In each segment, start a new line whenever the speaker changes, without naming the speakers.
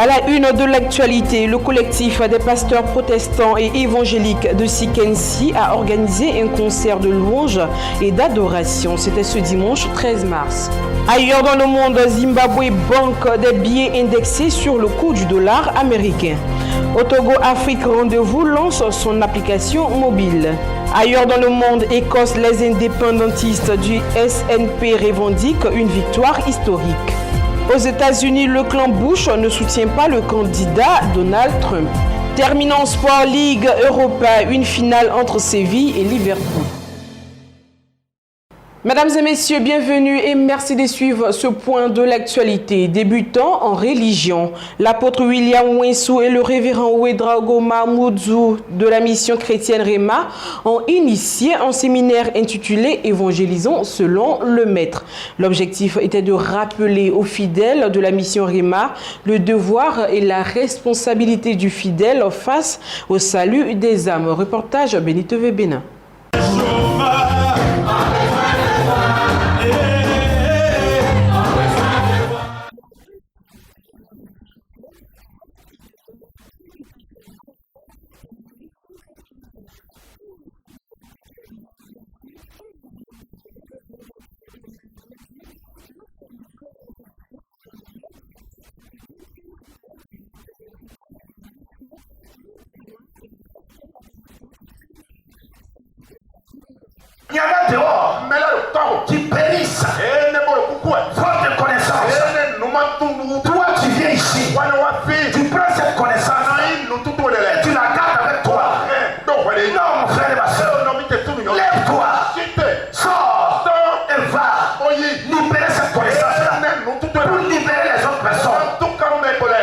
À la une de l'actualité, le collectif des pasteurs protestants et évangéliques de Sikensi a organisé un concert de louanges et d'adoration. C'était ce dimanche 13 mars. Ailleurs dans le monde, Zimbabwe banque des billets indexés sur le cours du dollar américain. Au Togo, Afrique Rendez-vous lance son application mobile. Ailleurs dans le monde, Écosse, les indépendantistes du SNP revendiquent une victoire historique. Aux États-Unis, le clan Bush ne soutient pas le candidat Donald Trump. Terminant Sport League Europa, une finale entre Séville et Liverpool. Mesdames et messieurs, bienvenue et merci de suivre ce point de l'actualité. Débutant en religion, l'apôtre William Wensou et le révérend Ouedraogo Mahmoudou de la mission chrétienne Réma ont initié un séminaire intitulé « Évangélisons selon le Maître ». L'objectif était de rappeler aux fidèles de la mission Réma le devoir et la responsabilité du fidèle face au salut des âmes. Reportage Benito Vebena.
Il y en a dehors, mais là le temps qui périssent. Faute de connaissance. Toi tu viens ici. Tu prends cette connaissance. Tu la gardes avec toi. Non mon frère et ma soeur. Lève-toi. Sors et va. Libérer cette connaissance là. Pour libérer les autres personnes.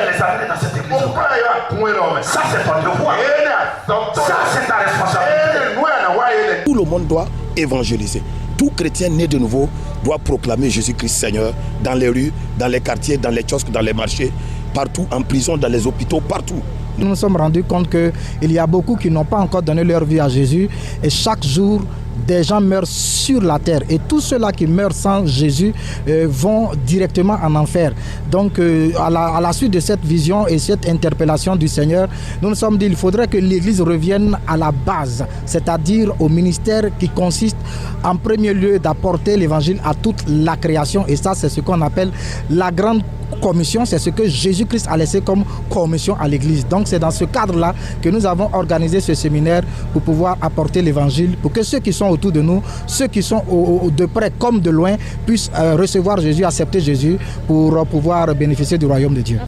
Les amener dans cette église. Ça c'est ton devoir. Ça c'est ta responsabilité.
Tout le monde doit évangéliser. Tout chrétien né de nouveau doit proclamer Jésus-Christ Seigneur dans les rues, dans les quartiers, dans les kiosques, dans les marchés, partout, en prison, dans les hôpitaux, partout.
Nous nous sommes rendus compte qu'il y a beaucoup qui n'ont pas encore donné leur vie à Jésus et chaque jour, des gens meurent sur la terre et tous ceux-là qui meurent sans Jésus vont directement en enfer. Donc à la suite de cette vision et cette interpellation du Seigneur, nous nous sommes dit qu'il faudrait que l'Église revienne à la base, c'est-à-dire au ministère qui consiste en premier lieu d'apporter l'évangile à toute la création et ça c'est ce qu'on appelle la grande commission, c'est ce que Jésus-Christ a laissé comme commission à l'Église. Donc c'est dans ce cadre-là que nous avons organisé ce séminaire pour pouvoir apporter l'évangile, pour que ceux qui sont autour de nous, ceux qui sont de près comme de loin, puissent recevoir Jésus, accepter Jésus pour pouvoir bénéficier du royaume de Dieu.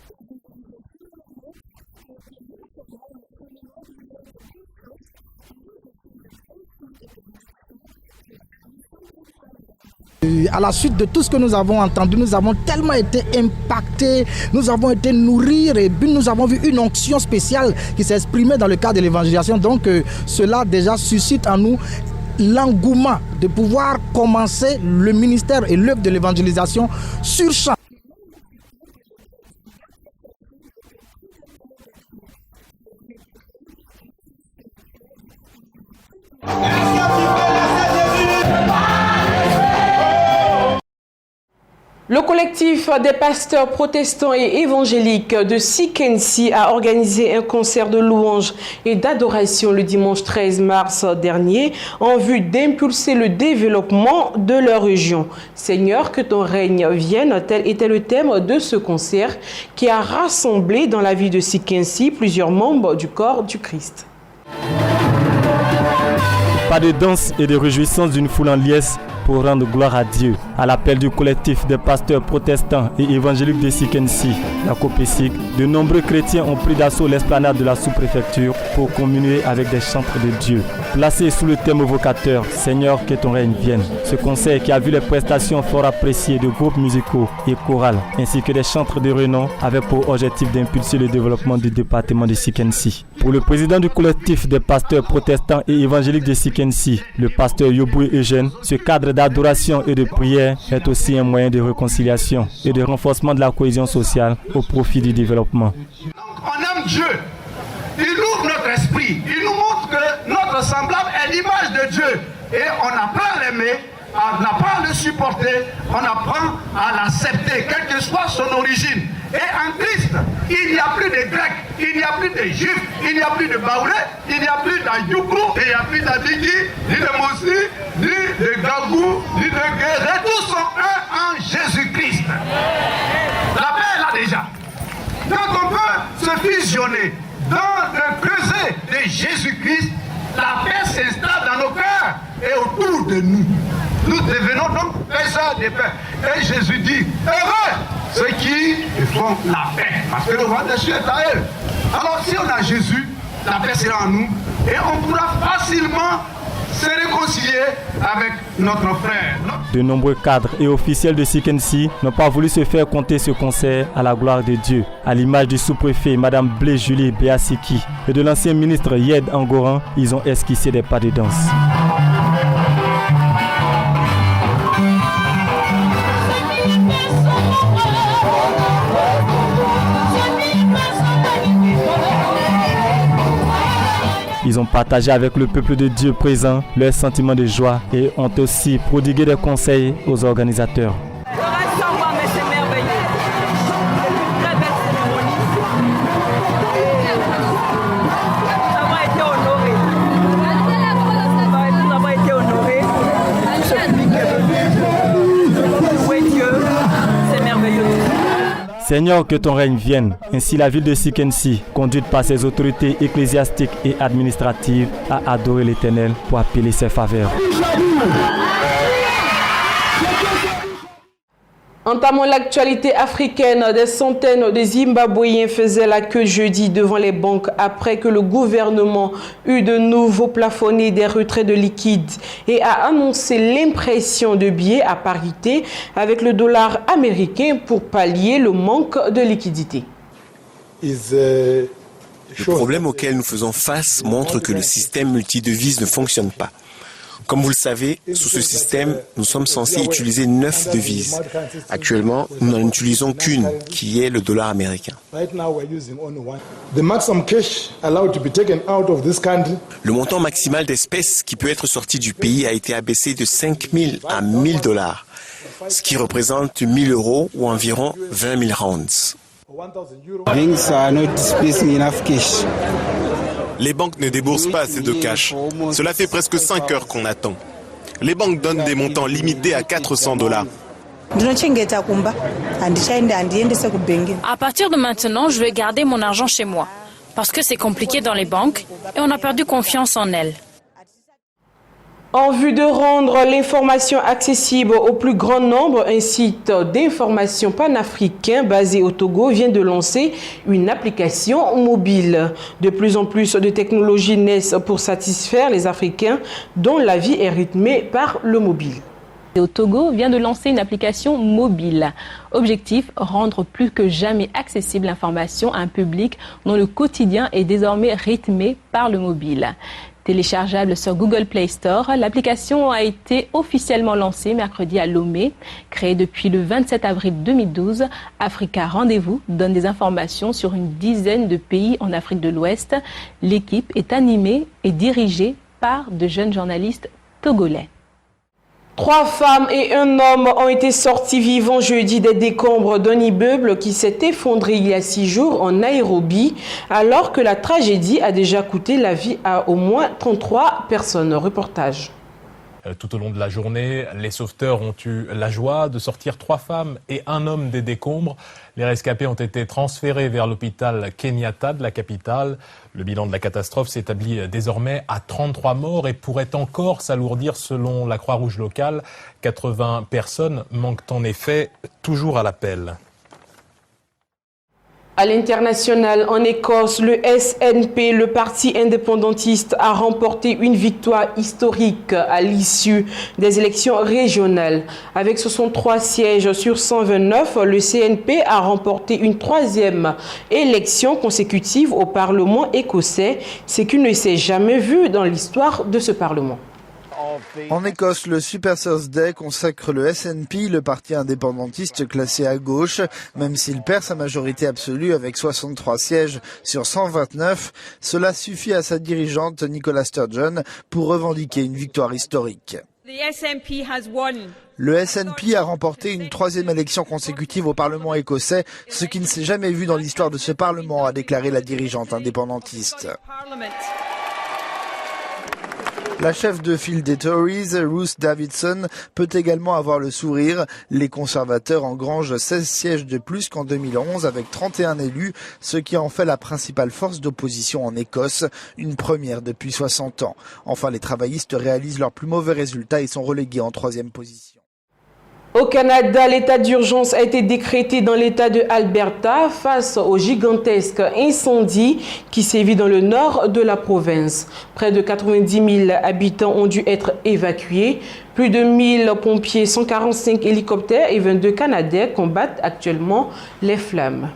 À la suite de tout ce que nous avons entendu, nous avons tellement été impactés, nous avons été nourris et nous avons vu une onction spéciale qui s'est exprimée dans le cadre de l'évangélisation. Donc cela déjà suscite en nous l'engouement de pouvoir commencer le ministère et l'œuvre de l'évangélisation sur champ.
Le collectif des pasteurs protestants et évangéliques de Sikensi a organisé un concert de louanges et d'adoration le dimanche 13 mars dernier en vue d'impulser le développement de leur région. Seigneur, que ton règne vienne, tel était le thème de ce concert qui a rassemblé dans la ville de Sikensi plusieurs membres du corps du Christ.
Pas de danse et de réjouissance d'une foule en liesse pour rendre gloire à Dieu. À l'appel du collectif des pasteurs protestants et évangéliques de Sikensi, la COPESIC, de nombreux chrétiens ont pris d'assaut l'esplanade de la sous-préfecture pour communier avec des chantres de Dieu. Placé sous le thème évocateur « Seigneur, que ton règne vienne ». Ce concert qui a vu les prestations fort appréciées de groupes musicaux et chorales, ainsi que des chantres de renom, avait pour objectif d'impulser le développement du département de Sikensi. Pour le président du collectif des pasteurs protestants et évangéliques de Sikensi, le pasteur Yoboué Eugène, ce cadre d'adoration et de prière est aussi un moyen de réconciliation et de renforcement de la cohésion sociale au profit du développement.
On aime Dieu. Il ouvre notre esprit. Il nous montre que notre semblable est l'image de Dieu. Et on apprend à l'aimer, on apprend à le supporter, on apprend à l'accepter, quelle que soit son origine. Et en Christ, Il n'y a plus de Grecs, il n'y a plus de Juifs, il n'y a plus de Baoulés, il n'y a plus d'Ayoukou, il n'y a plus d'Adigi, ni de Moussi, ni de Gagou, ni de Guéré. Tous sont un en Jésus-Christ. La paix est là déjà. Donc on peut se fusionner dans le creuset de Jésus-Christ. La paix s'installe dans nos cœurs et autour de nous. Nous devenons donc faiseurs de paix. Et Jésus dit, heureux ceux qui font la paix, parce que le roi des cieux est à eux. Alors si on a Jésus, la paix sera en nous et on pourra facilement se réconcilier avec notre frère.
De nombreux cadres et officiels de Sikensi n'ont pas voulu se faire compter ce concert à la gloire de Dieu, à l'image du sous-préfet Mme Blaise Julie Béasiki et de l'ancien ministre Yed Angoran. Ils ont esquissé des pas de danse. Ils ont partagé avec le peuple de Dieu présent leur sentiment de joie et ont aussi prodigué des conseils aux organisateurs.
Le rassemblement, mais c'est merveilleux. Très belle cérémonie. Nous avons été honorés. Nous avons été honorés. Tout ce public est venu. Louer Dieu, c'est merveilleux.
Seigneur, que ton règne vienne. Ainsi, la ville de Sikensi, conduite par ses autorités ecclésiastiques et administratives, a adoré l'Éternel pour appeler ses faveurs.
Entamons l'actualité africaine. Des centaines de Zimbabwéens faisaient la queue jeudi devant les banques après que le gouvernement eut de nouveau plafonné des retraits de liquide et a annoncé l'impression de billets à parité avec le dollar américain pour pallier le manque de liquidité.
Le problème auquel nous faisons face montre que le système multidevises ne fonctionne pas. Comme vous le savez, sous ce système, nous sommes censés utiliser 9 devises. Actuellement, nous n'en utilisons qu'une, qui est le dollar américain. Le montant maximal d'espèces qui peut être sorti du pays a été abaissé de 5 000 à 1 000 dollars, ce qui représente 1 000 euros ou environ 20 000 rounds.
Les banques ne déboursent pas assez de cash. Cela fait presque 5 heures qu'on attend. Les banques donnent des montants limités à 400 dollars.
À partir de maintenant, je vais garder mon argent chez moi. Parce que c'est compliqué dans les banques et on a perdu confiance en elles.
En vue de rendre l'information accessible au plus grand nombre, un site d'information panafricain basé au Togo vient de lancer une application mobile. De plus en plus de technologies naissent pour satisfaire les Africains dont la vie est rythmée par le mobile.
Au Togo vient de lancer une application mobile. Objectif, rendre plus que jamais accessible l'information à un public dont le quotidien est désormais rythmé par le mobile. Téléchargeable sur Google Play Store, l'application a été officiellement lancée mercredi à Lomé. Créée depuis le 27 avril 2012, Africa Rendez-vous donne des informations sur une dizaine de pays en Afrique de l'Ouest. L'équipe est animée et dirigée par de jeunes journalistes togolais.
3 femmes et un homme ont été sortis vivants jeudi des décombres d'un immeuble qui s'est effondré il y a 6 jours en Nairobi, alors que la tragédie a déjà coûté la vie à au moins 33 personnes. Reportage.
Tout au long de la journée, les sauveteurs ont eu la joie de sortir 3 femmes et un homme des décombres. Les rescapés ont été transférés vers l'hôpital Kenyatta de la capitale. Le bilan de la catastrophe s'établit désormais à 33 morts et pourrait encore s'alourdir selon la Croix-Rouge locale. 80 personnes manquent en effet toujours à l'appel.
À l'international, en Écosse, le SNP, le parti indépendantiste, a remporté une victoire historique à l'issue des élections régionales. Avec 63 sièges sur 129, le CNP a remporté une 3e élection consécutive au Parlement écossais, ce qui ne s'est jamais vu dans l'histoire de ce Parlement.
En Écosse, le Super Thursday consacre le SNP, le parti indépendantiste classé à gauche. Même s'il perd sa majorité absolue avec 63 sièges sur 129, cela suffit à sa dirigeante Nicola Sturgeon pour revendiquer une victoire historique. Le SNP a remporté une 3e élection consécutive au Parlement écossais, ce qui ne s'est jamais vu dans l'histoire de ce Parlement, a déclaré la dirigeante indépendantiste. La chef de file des Tories, Ruth Davidson, peut également avoir le sourire. Les conservateurs engrangent 16 sièges de plus qu'en 2011 avec 31 élus, ce qui en fait la principale force d'opposition en Écosse, une première depuis 60 ans. Enfin, les travaillistes réalisent leurs plus mauvais résultats et sont relégués en 3e position.
Au Canada, l'état d'urgence a été décrété dans l'état de Alberta face au gigantesque incendie qui sévit dans le nord de la province. Près de 90 000 habitants ont dû être évacués. Plus de 1000 pompiers, 145 hélicoptères et 22 Canadiens combattent actuellement les flammes.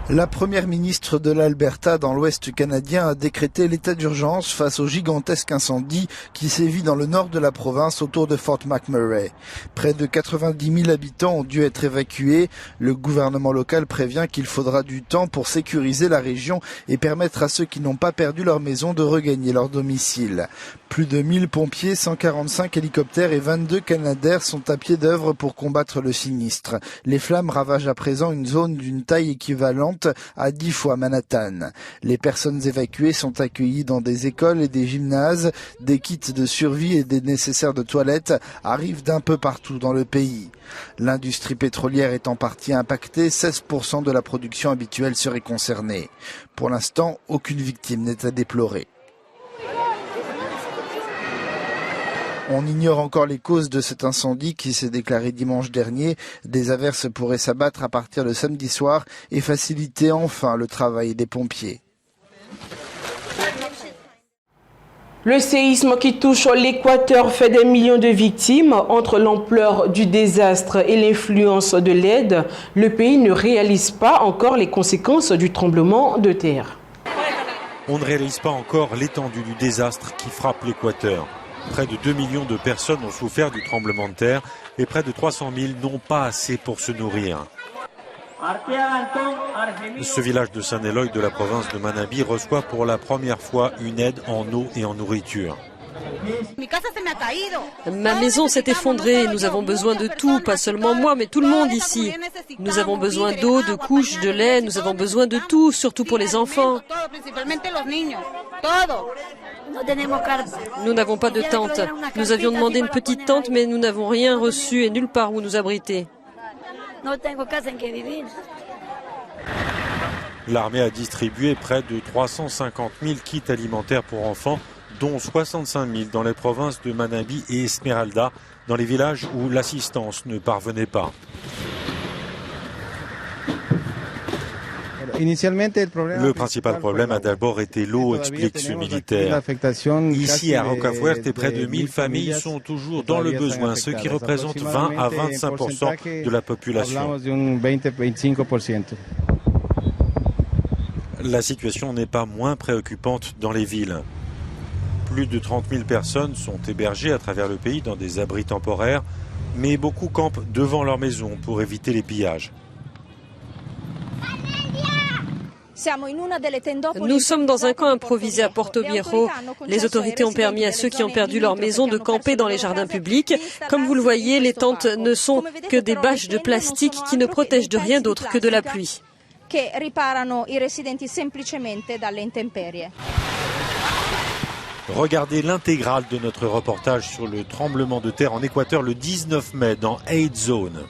La première ministre de l'Alberta dans l'ouest canadien a décrété l'état d'urgence face au gigantesque incendie qui sévit dans le nord de la province autour de Fort McMurray. Près de 90 000 habitants ont dû être évacués. Le gouvernement local prévient qu'il faudra du temps pour sécuriser la région et permettre à ceux qui n'ont pas perdu leur maison de regagner leur domicile. Plus de 1000 pompiers, 145 hélicoptères et 22 Canadair sont à pied d'œuvre pour combattre le sinistre. Les flammes ravagent à présent une zone d'une taille équivalente à 10 fois Manhattan. Les personnes évacuées sont accueillies dans des écoles et des gymnases. Des kits de survie et des nécessaires de toilettes arrivent d'un peu partout dans le pays. L'industrie pétrolière est en partie impactée, 16% de la production habituelle serait concernée. Pour l'instant, aucune victime n'est à déplorer. On ignore encore les causes de cet incendie qui s'est déclaré dimanche dernier. Des averses pourraient s'abattre à partir de samedi soir et faciliter enfin le travail des pompiers.
Le séisme qui touche l'Équateur fait des millions de victimes. Entre l'ampleur du désastre et l'influence de l'aide, le pays ne réalise pas encore les conséquences du tremblement de terre.
On ne réalise pas encore l'étendue du désastre qui frappe l'Équateur. Près de 2 millions de personnes ont souffert du tremblement de terre et près de 300 000 n'ont pas assez pour se nourrir. Ce village de San Eloy de la province de Manabí reçoit pour la première fois une aide en eau et en nourriture.
Ma maison s'est effondrée, nous avons besoin de tout, pas seulement moi, mais tout le monde ici. Nous avons besoin d'eau, de couches, de lait, nous avons besoin de tout, surtout pour les enfants. Nous n'avons pas de tente. Nous avions demandé une petite tente, mais nous n'avons rien reçu et nulle part où nous abriter.
L'armée a distribué près de 350 000 kits alimentaires pour enfants, dont 65 000 dans les provinces de Manabí et Esmeralda, dans les villages où l'assistance ne parvenait pas. Le principal problème a d'abord été l'eau, explique ce militaire. Ici à Rocafuerte, près de 1000 familles sont toujours dans le besoin, ce qui représente 20 à 25% de la population. La situation n'est pas moins préoccupante dans les villes. Plus de 30 000 personnes sont hébergées à travers le pays dans des abris temporaires, mais beaucoup campent devant leur maison pour éviter les pillages.
Nous sommes dans un camp improvisé à Porto Viejo. Les autorités ont permis à ceux qui ont perdu leur maison de camper dans les jardins publics. Comme vous le voyez, les tentes ne sont que des bâches de plastique qui ne protègent de rien d'autre que de la pluie.
Regardez l'intégrale de notre reportage sur le tremblement de terre en Équateur le 19 mai dans 8 Zone.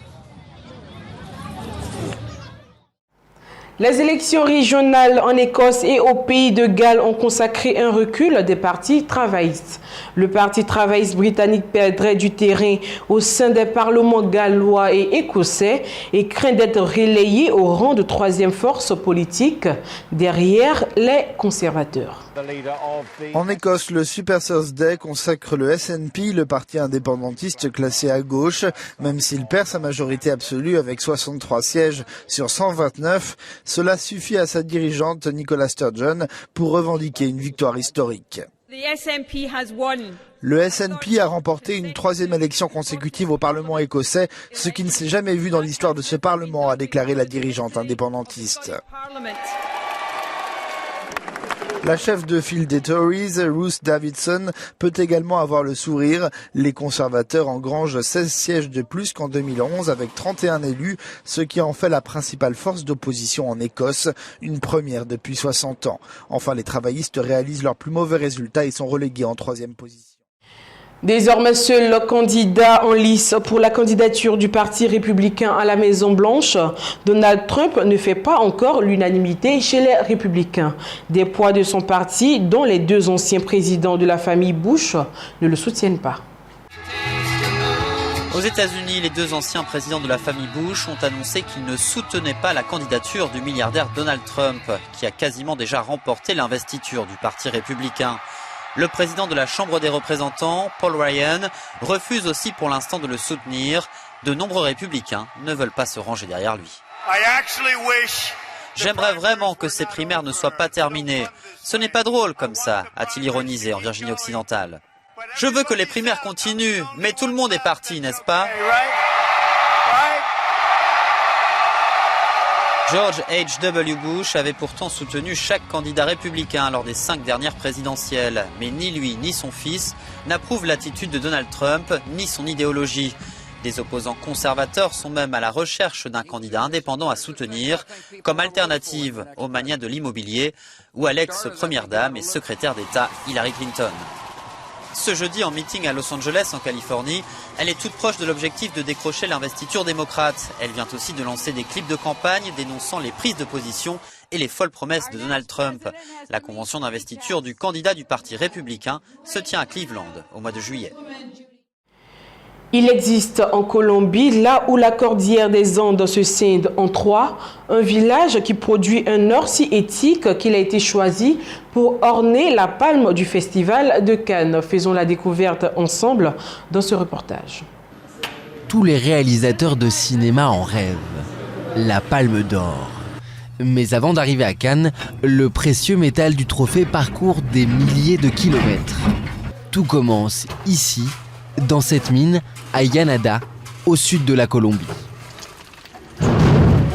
Les élections régionales en Écosse et au Pays de Galles ont consacré un recul des partis travaillistes. Le Parti travailliste britannique perdrait du terrain au sein des parlements gallois et écossais et craint d'être relayé au rang de troisième force politique derrière les conservateurs.
En Écosse, le Super Thursday consacre le SNP, le parti indépendantiste classé à gauche. Même s'il perd sa majorité absolue avec 63 sièges sur 129, cela suffit à sa dirigeante Nicola Sturgeon pour revendiquer une victoire historique. Le SNP a remporté une 3e élection consécutive au Parlement écossais, ce qui ne s'est jamais vu dans l'histoire de ce Parlement, a déclaré la dirigeante indépendantiste. La chef de file des Tories, Ruth Davidson, peut également avoir le sourire. Les conservateurs engrangent 16 sièges de plus qu'en 2011 avec 31 élus, ce qui en fait la principale force d'opposition en Écosse, une première depuis 60 ans. Enfin, les travaillistes réalisent leur plus mauvais résultat et sont relégués en 3e position.
Désormais, seul le candidat en lice pour la candidature du Parti républicain à la Maison-Blanche, Donald Trump, ne fait pas encore l'unanimité chez les républicains. Des poids de son parti, dont les 2 anciens présidents de la famille Bush, ne le soutiennent pas.
Aux États-Unis, les 2 anciens présidents de la famille Bush ont annoncé qu'ils ne soutenaient pas la candidature du milliardaire Donald Trump, qui a quasiment déjà remporté l'investiture du Parti républicain. Le président de la Chambre des représentants, Paul Ryan, refuse aussi pour l'instant de le soutenir. De nombreux républicains ne veulent pas se ranger derrière lui. J'aimerais vraiment que ces primaires ne soient pas terminées. Ce n'est pas drôle comme ça, a-t-il ironisé en Virginie occidentale. Je veux que les primaires continuent, mais tout le monde est parti, n'est-ce pas ? George H.W. Bush avait pourtant soutenu chaque candidat républicain lors des 5 dernières présidentielles. Mais ni lui ni son fils n'approuvent l'attitude de Donald Trump ni son idéologie. Des opposants conservateurs sont même à la recherche d'un candidat indépendant à soutenir, comme alternative au mania de l'immobilier ou à l'ex-première dame et secrétaire d'État Hillary Clinton. Ce jeudi, en meeting à Los Angeles, en Californie, elle est toute proche de l'objectif de décrocher l'investiture démocrate. Elle vient aussi de lancer des clips de campagne dénonçant les prises de position et les folles promesses de Donald Trump. La convention d'investiture du candidat du Parti républicain se tient à Cleveland au mois de juillet.
Il existe en Colombie, là où la cordillère des Andes se scinde en 3, un village qui produit un or si éthique qu'il a été choisi pour orner la palme du festival de Cannes. Faisons la découverte ensemble dans ce reportage.
Tous les réalisateurs de cinéma en rêvent. La palme d'or. Mais avant d'arriver à Cannes, le précieux métal du trophée parcourt des milliers de kilomètres. Tout commence ici, dans cette mine, à Yanada, au sud de la Colombie.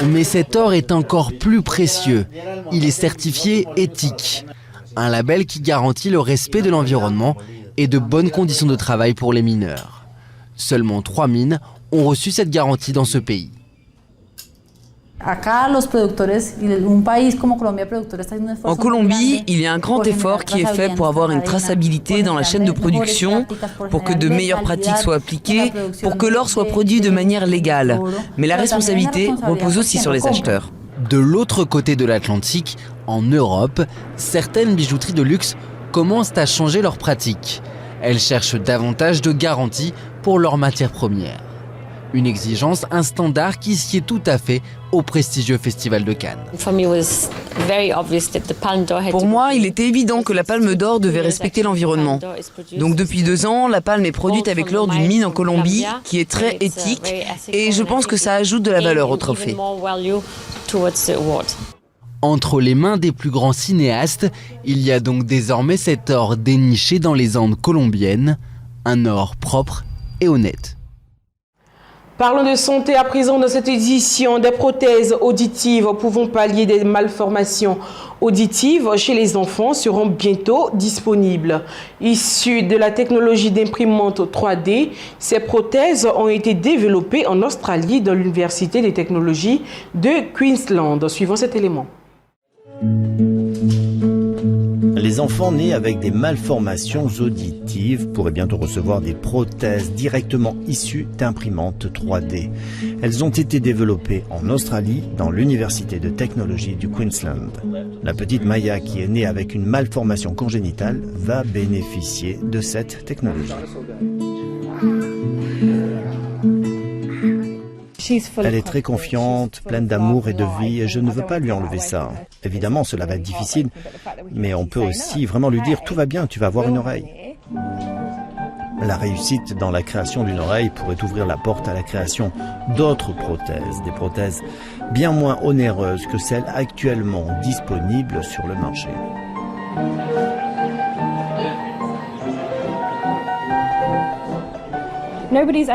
Mais cet or est encore plus précieux. Il est certifié éthique, un label qui garantit le respect de l'environnement et de bonnes conditions de travail pour les mineurs. Seulement 3 mines ont reçu cette garantie dans ce pays.
En Colombie, il y a un grand effort qui est fait pour avoir une traçabilité dans la chaîne de production, pour que de meilleures pratiques soient appliquées, pour que l'or soit produit de manière légale. Mais la responsabilité repose aussi sur les acheteurs.
De l'autre côté de l'Atlantique, en Europe, certaines bijouteries de luxe commencent à changer leurs pratiques. Elles cherchent davantage de garanties pour leurs matières premières. Une exigence, un standard qui sied tout à fait au prestigieux Festival de Cannes.
Pour moi, il était évident que la palme d'or devait respecter l'environnement. Donc depuis 2 ans, la palme est produite avec l'or d'une mine en Colombie qui est très éthique et je pense que ça ajoute de la valeur au trophée.
Entre les mains des plus grands cinéastes, il y a donc désormais cet or déniché dans les Andes colombiennes, un or propre et honnête.
Parlons de santé à présent dans cette édition. Des prothèses auditives pouvant pallier des malformations auditives chez les enfants seront bientôt disponibles. Issues de la technologie d'imprimante 3D, ces prothèses ont été développées en Australie dans l'Université des technologies de Queensland. Suivons cet élément.
Les enfants nés avec des malformations auditives pourraient bientôt recevoir des prothèses directement issues d'imprimantes 3D. Elles ont été développées en Australie, dans l'Université de technologie du Queensland. La petite Maya, qui est née avec une malformation congénitale, va bénéficier de cette technologie. Elle est très confiante, pleine d'amour et de vie, et je ne veux pas lui enlever ça. Évidemment, cela va être difficile, mais on peut aussi vraiment lui dire « tout va bien, tu vas avoir une oreille ». La réussite dans la création d'une oreille pourrait ouvrir la porte à la création d'autres prothèses, des prothèses bien moins onéreuses que celles actuellement disponibles sur le marché.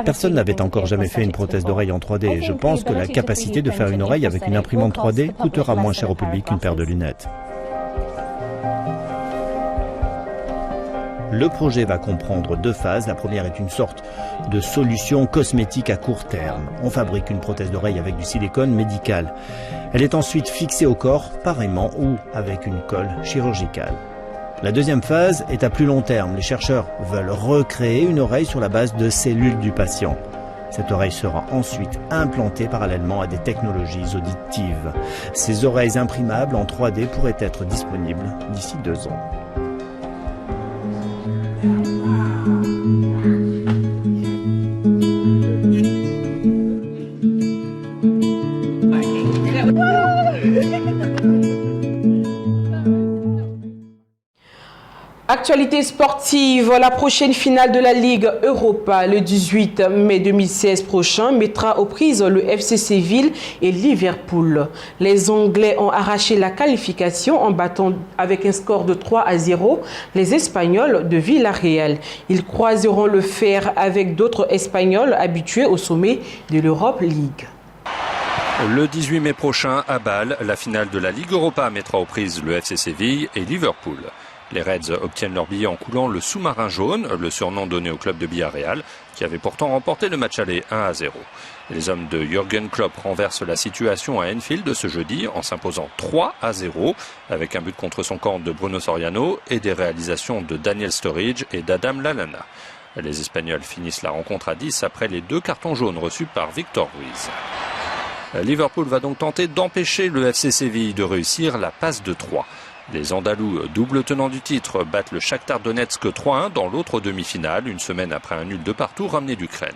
Personne n'avait encore jamais fait une prothèse d'oreille en 3D. Je pense que la capacité de faire une oreille avec une imprimante 3D coûtera moins cher au public qu'une paire de lunettes. Le projet va comprendre 2 phases. La première est une sorte de solution cosmétique à court terme. On fabrique une prothèse d'oreille avec du silicone médical. Elle est ensuite fixée au corps par aimant ou avec une colle chirurgicale. La deuxième phase est à plus long terme. Les chercheurs veulent recréer une oreille sur la base de cellules du patient. Cette oreille sera ensuite implantée parallèlement à des technologies auditives. Ces oreilles imprimables en 3D pourraient être disponibles d'ici 2 ans.
Actualité sportive, la prochaine finale de la Ligue Europa le 18 mai 2016 prochain mettra aux prises le FC Séville et Liverpool. Les Anglais ont arraché la qualification en battant avec un score de 3-0 les Espagnols de Villarreal. Ils croiseront le fer avec d'autres Espagnols habitués au sommet de l'Europe League.
Le 18 mai prochain à Bâle, la finale de la Ligue Europa mettra aux prises le FC Séville et Liverpool. Les Reds obtiennent leur billet en coulant le sous-marin jaune, le surnom donné au club de Villarreal, qui avait pourtant remporté le match aller 1-0. Les hommes de Jürgen Klopp renversent la situation à Anfield ce jeudi en s'imposant 3-0 avec un but contre son camp de Bruno Soriano et des réalisations de Daniel Sturridge et d'Adam Lallana. Les Espagnols finissent la rencontre à 10 après les 2 cartons jaunes reçus par Victor Ruiz. Liverpool va donc tenter d'empêcher le FC Séville de réussir la passe de 3. Les Andalous, double tenant du titre, battent le Shakhtar Donetsk 3-1 dans l'autre demi-finale, une semaine après un nul de partout ramené d'Ukraine.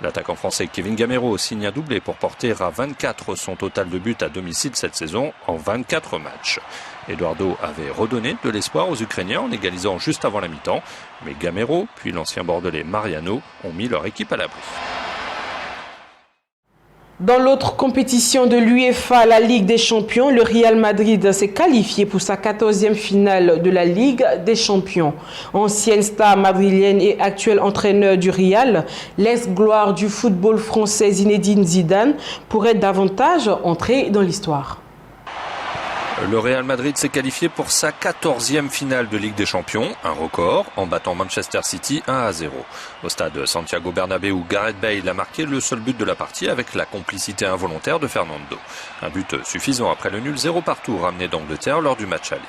L'attaquant français Kevin Gamero signe un doublé pour porter à 24 son total de buts à domicile cette saison en 24 matchs. Eduardo avait redonné de l'espoir aux Ukrainiens en égalisant juste avant la mi-temps, mais Gamero puis l'ancien bordelais Mariano ont mis leur équipe à l'abri.
Dans l'autre compétition de l'UEFA, la Ligue des Champions, le Real Madrid s'est qualifié pour sa 14e finale de la Ligue des Champions. Ancienne star madrilène et actuel entraîneur du Real, l'ex-gloire du football français Zinedine Zidane pourrait davantage entrer dans l'histoire.
Le Real Madrid s'est qualifié pour sa 14e finale de Ligue des Champions, un record, en battant Manchester City 1-0. Au stade Santiago Bernabéu, Gareth Bale a marqué le seul but de la partie avec la complicité involontaire de Fernando. Un but suffisant après le nul 0 partout ramené d'Angleterre lors du match aller.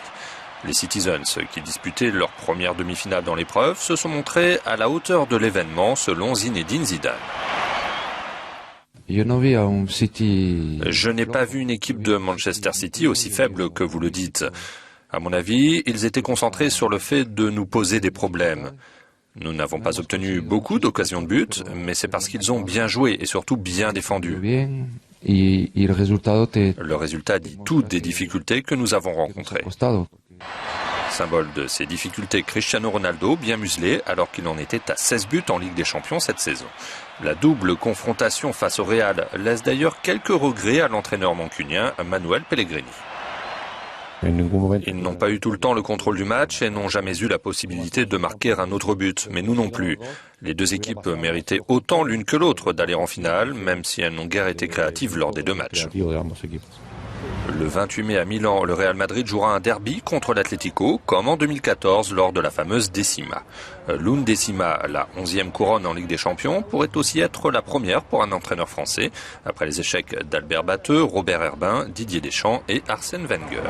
Les Citizens, qui disputaient leur première demi-finale dans l'épreuve, se sont montrés à la hauteur de l'événement selon Zinedine Zidane. Je n'ai pas vu une équipe de Manchester City aussi faible que vous le dites. À mon avis, ils étaient concentrés sur le fait de nous poser des problèmes. Nous n'avons pas obtenu beaucoup d'occasions de but, mais c'est parce qu'ils ont bien joué et surtout bien défendu. Le résultat dit tout des difficultés que nous avons rencontrées. Symbole de ces difficultés, Cristiano Ronaldo, bien muselé, alors qu'il en était à 16 buts en Ligue des Champions cette saison. La double confrontation face au Real laisse d'ailleurs quelques regrets à l'entraîneur mancunien Manuel Pellegrini. Ils n'ont pas eu tout le temps le contrôle du match et n'ont jamais eu la possibilité de marquer un autre but, mais nous non plus. Les deux équipes méritaient autant l'une que l'autre d'aller en finale, même si elles n'ont guère été créatives lors des deux matchs. Le 28 mai à Milan, le Real Madrid jouera un derby contre l'Atlético, comme en 2014 lors de la fameuse Décima. L'Undécima, la 11e couronne en Ligue des Champions, pourrait aussi être la première pour un entraîneur français, après les échecs d'Albert Batteux, Robert Herbin, Didier Deschamps et Arsène Wenger.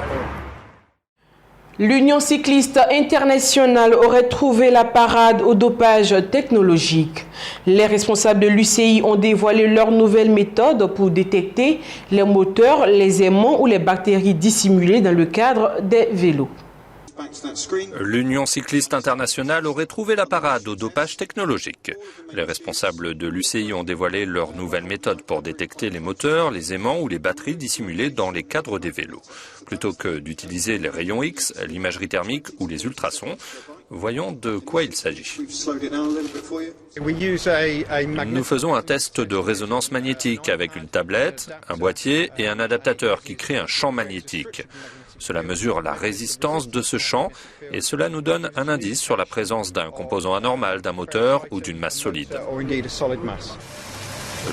L'Union cycliste internationale aurait trouvé la parade au dopage technologique. Les responsables de l'UCI ont dévoilé leur nouvelle méthode pour détecter les moteurs, les aimants ou les bactéries dissimulées dans le cadre des vélos.
L'Union cycliste internationale aurait trouvé la parade au dopage technologique. Les responsables de l'UCI ont dévoilé leur nouvelle méthode pour détecter les moteurs, les aimants ou les batteries dissimulées dans les cadres des vélos. Plutôt que d'utiliser les rayons X, l'imagerie thermique ou les ultrasons, voyons de quoi il s'agit. Nous faisons un test de résonance magnétique avec une tablette, un boîtier et un adaptateur qui crée un champ magnétique. Cela mesure la résistance de ce champ et cela nous donne un indice sur la présence d'un composant anormal, d'un moteur ou d'une masse solide.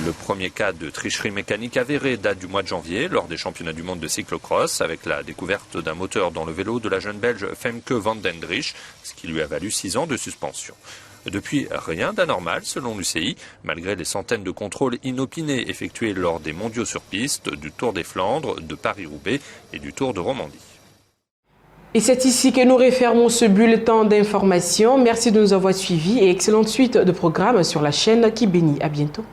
Le premier cas de tricherie mécanique avérée date du mois de janvier lors des championnats du monde de cyclocross avec la découverte d'un moteur dans le vélo de la jeune Belge Femke van den Driesch, ce qui lui a valu 6 ans de suspension. Depuis, rien d'anormal selon l'UCI, malgré les centaines de contrôles inopinés effectués lors des mondiaux sur piste, du Tour des Flandres, de Paris-Roubaix et du Tour de Romandie.
Et c'est ici que nous refermons ce bulletin d'information. Merci de nous avoir suivis et excellente suite de programmes sur la chaîne qui bénit. À bientôt.